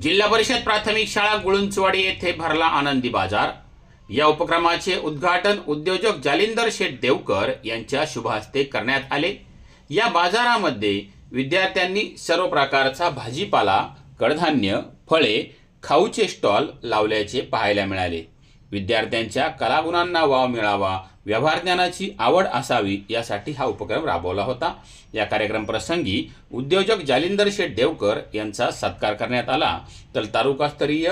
जिल्हा परिषद प्राथमिक शाळा गुळुंचवाडी येथे भरला आनंदी बाजार। या उपक्रमाचे उद्घाटन उद्योजक जालिंदर शेठ देवकर यांच्या शुभ हस्ते करण्यात आले। या बाजारामध्ये विद्यार्थ्यांनी सर्व प्रकारचा भाजीपाला, कडधान्य, फळे, खाऊचे स्टॉल लावल्याचे पाहायला मिळाले। विद्यार्थ्यांच्या कलागुणांना वाव मिळावा, व्यवहार ज्ञानाची आवड असावी यासाठी हा उपक्रम राबवला होता। या कार्यक्रम प्रसंगी उद्योजक जालिंदर शेठ देवकर यांचा सत्कार करण्यात आला। तर तालुकास्तरीय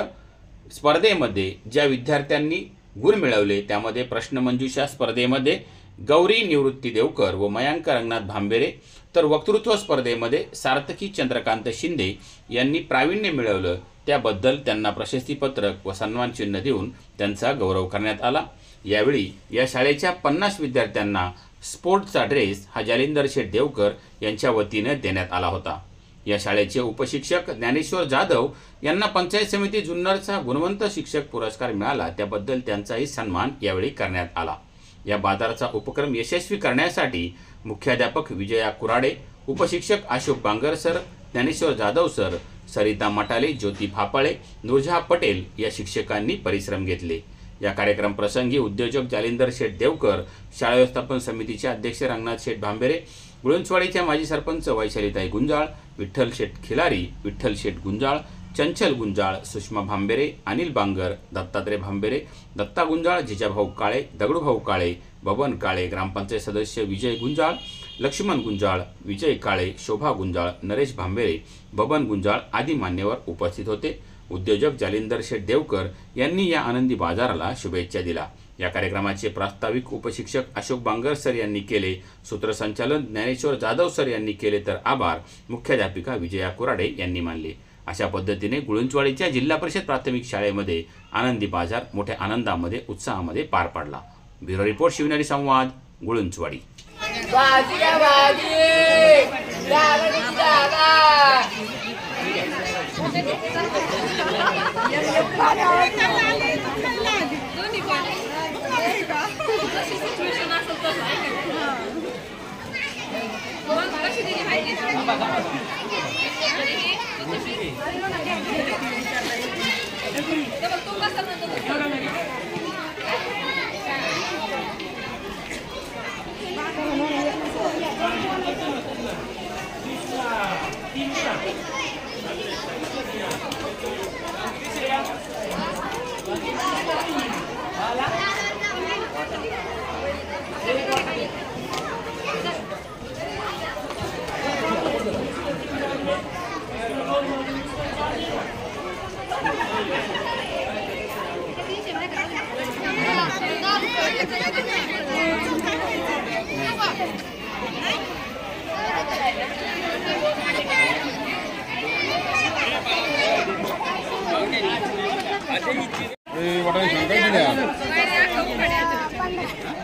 स्पर्धेमध्ये ज्या विद्यार्थ्यांनी गुण मिळवले त्यामध्ये प्रश्नमंजुषा स्पर्धेमध्ये गौरी निवृत्ती देवकर व मयांक रंगनाथ भांबेरे, तर वक्तृत्व स्पर्धेमध्ये सार्थकी चंद्रकांत शिंदे यांनी प्रावीण्य मिळवलं, त्याबद्दल त्यांना प्रशस्तीपत्रक व सन्मान चिन्ह देऊन त्यांचा गौरव करण्यात आला। यावेळी या शाळेच्या 50 विद्यार्थ्यांना स्पोर्ट्सचा ड्रेस हा जालिंदर शेठ देवकर यांच्या वतीने देण्यात आला होता। या शाळेचे उपशिक्षक ज्ञानेश्वर जाधव यांना पंचायत समिती जुन्नरचा गुणवंत शिक्षक पुरस्कार मिळाला, त्याबद्दल त्यांचाही सन्मान यावेळी करण्यात आला। या बाजाराचा उपक्रम यशस्वी करण्यासाठी मुख्याध्यापक विजया कुराडे, उपशिक्षक अशोक बांगर सर, ज्ञानेश्वर जाधव सर, सरिता मटाले, ज्योती फापाळे, नूरजहा पटेल या शिक्षकांनी परिश्रम घेतले। या कार्यक्रम प्रसंगी उद्योजक जालिंदर शेठ देवकर, शाळा व्यवस्थापन समितीचे अध्यक्ष रंगनाथ शेठ भांबेरे, गुळुंचवाडीच्या माजी सरपंच वैशालीताई गुंजाळ, विठ्ठल शेठ खिलारी, विठ्ठल शेठ गुंजाळ, चंचल गुंजाळ, सुषमा भांबेरे, अनिल बांगर, दत्तात्रय भांबेरे, दत्ता गुंजाळ, जिजाभाऊ काळे, दगडूभाऊ काळे, बबन काळे, ग्रामपंचायत सदस्य विजय गुंजाळ, लक्ष्मण गुंजाळ, विजय काळे, शोभा गुंजाळ, नरेश भांबेरे, बबन गुंजाळ आदी मान्यवर उपस्थित होते। उद्योजक जालिंदर शेठ देवकर यांनी या आनंदी बाजाराला शुभेच्छा दिल्या। या कार्यक्रमाचे प्रास्ताविक उपशिक्षक अशोक बांगर सर यांनी केले, सूत्रसंचालन ज्ञानेश्वर जाधव सर यांनी केले, तर आभार मुख्याध्यापिका विजया कुराडे यांनी मानले। अशा पद्धतीने गुळुंचवाडीच्या जिल्हा परिषद प्राथमिक शाळेमध्ये आनंदी बाजार मोठ्या आनंदामध्ये उत्साहामध्ये पार पडला। ब्युरो रिपोर्ट शिवनेरी संवाद, गुळुंचवाडी।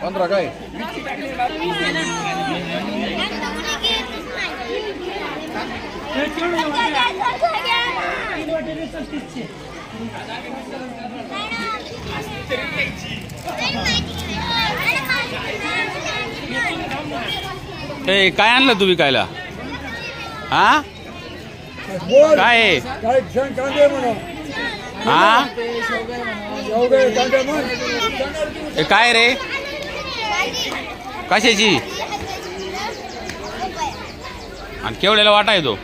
पंधरा काय काय आणलं तुम्ही कायला? हा काय हा काय रे? कशाची? आणि केवढ्याला वाटा येतो?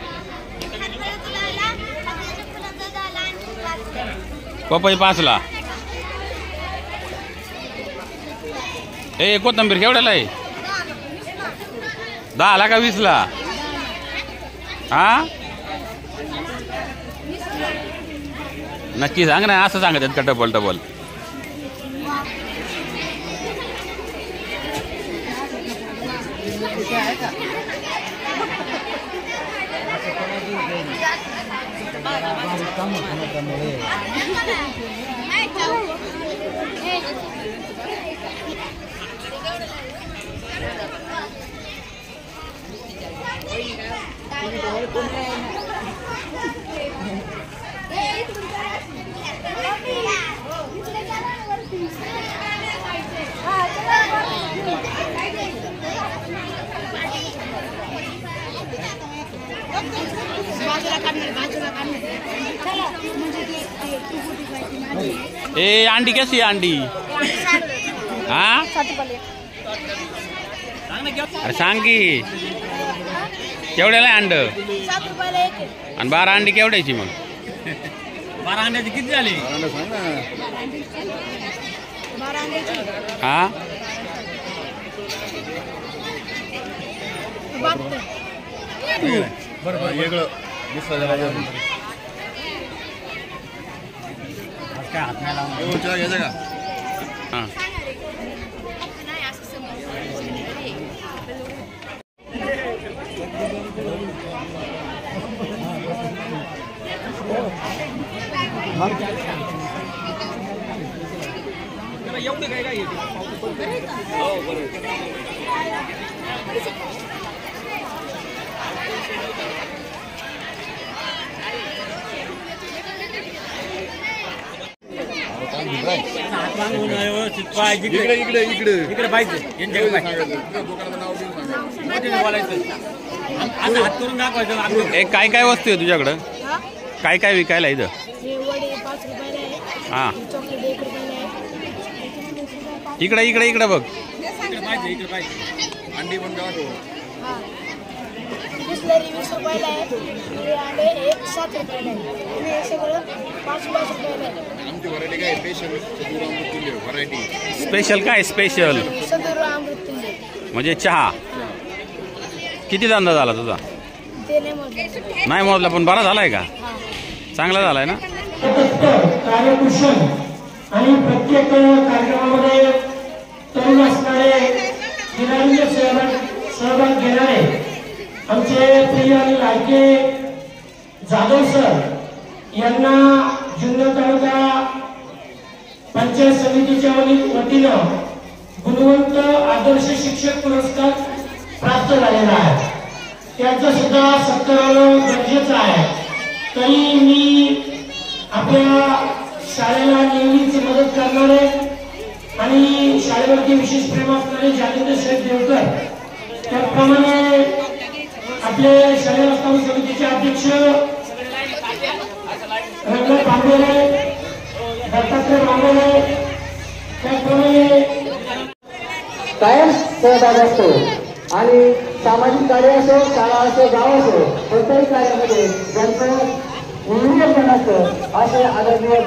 पपई 5ला। कोथंबीर केवढ्याला आहे? 10ला का 20ला? हा नक्की सांग ना, असं सांगतात का डबल डबल? बाजूला काढणार ए अंडी कैसी है अंडी? हाँ अरे सांग की केवढ्याला अंड? 7 रुपयाला एक आहे. आणि 12 अंडी केवढ्याची मग? 12 अंड्याची किती झाली? सांग ना. 12 अंड्याची हा 72. बरोबर वेगळं दुसरा जरा वेगळं. काय हात नाही लावणार. हो, चहा घ्यायचा का? हा नाही असं समज. एवढं काय काय हात मागून व्यवस्थित पाहिजे. इकडे इकडे इकडे इकडे पाहिजे यांच्याकडे पाहिजे. दुकानाचं नाव देऊन सांगा. मोठ्याने बोलायचं. असं हात करून दाखवायचं. आम्ही ए काय काय वस्तू आहे तुझ्याकडं? हा काय काय विकायला इथं? हे वडे 5 रुपयाला आहे. हा चॉकलेट 1 रुपयाला आहे. इकडे इकडे इकडे बघ. इकडे पाहिजे. इकडे पाहिजे. अंडी पण का ठेवू? हा बिस्लरी 20 रुपयाला आहे. हे अंडे एक 7 रुपयाला आहे. आणि हे सगळं 5 रुपयाला आहे. आमची व्हरायटी काय स्पेशल चतुरामृत व्हरायटी. स्पेशल काय स्पेशल? सदुर अमृत म्हणजे चहा. किती धंदा झाला तुझा? ते नाही मोजलं. नाही मोजला पण बरा झालाय का? हा चांगला झालाय ना? कार्यकुशल आणि प्रत्येक कार्यक्रमामध्ये तरुण असणारे विनामूल्य सहभाग घेणारे आमचे प्रिय आणि लाडके जाधव सर यांना जुन्नर तालुका पंचायत समितीच्या वतीनं गुणवंत आदर्श शिक्षक पुरस्कार प्राप्त झालेला आहे. त्याचं सुद्धा सत्कार गरजेचं आहे. तरी मी आपल्या शाळेला नेहमीच मदत करणारे आणि शाळेवरती विशेष प्रेम असणारे जालिंदर शेठ देवकर, त्याप्रमाणे आपले शालेय व्यवस्थापन समितीचे अध्यक्ष रंगनाथ बांबोले, दत्तात्रय बांबोले, त्याप्रमाणे कायम सहभाग असतो आणि सामाजिक कार्य असो, शाळा असो, गाव असो, कोणत्याही कार्यामध्ये ज्यांचं नियोजन असतं असे आदरणीय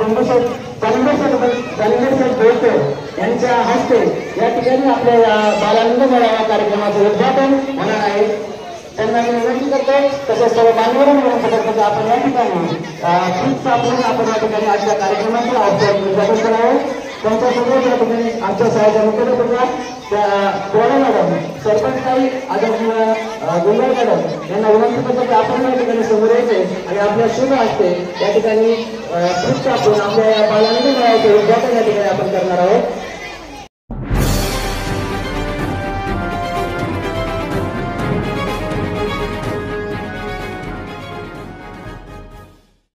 जालिंदर देवकर यांच्या हस्ते या ठिकाणी आपल्या या बालानंद मेळावा कार्यक्रमाचं उद्घाटन होणार आहे. त्यांना मी विनंती करतो तसेच सर्व मान्यवरांना आपण या ठिकाणी आपण या ठिकाणी आजच्या कार्यक्रमाचं उद्घाटन करावं. त्यांच्यासोबत या ठिकाणी आमच्या शाळेच्या मुख्याध्यापक बोरा मॅडम, सरपंच ताई, आदरणीय गुंडळ मॅडम यांना विनंती करतो की आपण या ठिकाणी समोर यायचे आणि आपल्या शुभ हस्ते या ठिकाणी आपण आपल्या बालानंद मेळाव्याचे उद्घाटन या ठिकाणी आपण करणार आहोत.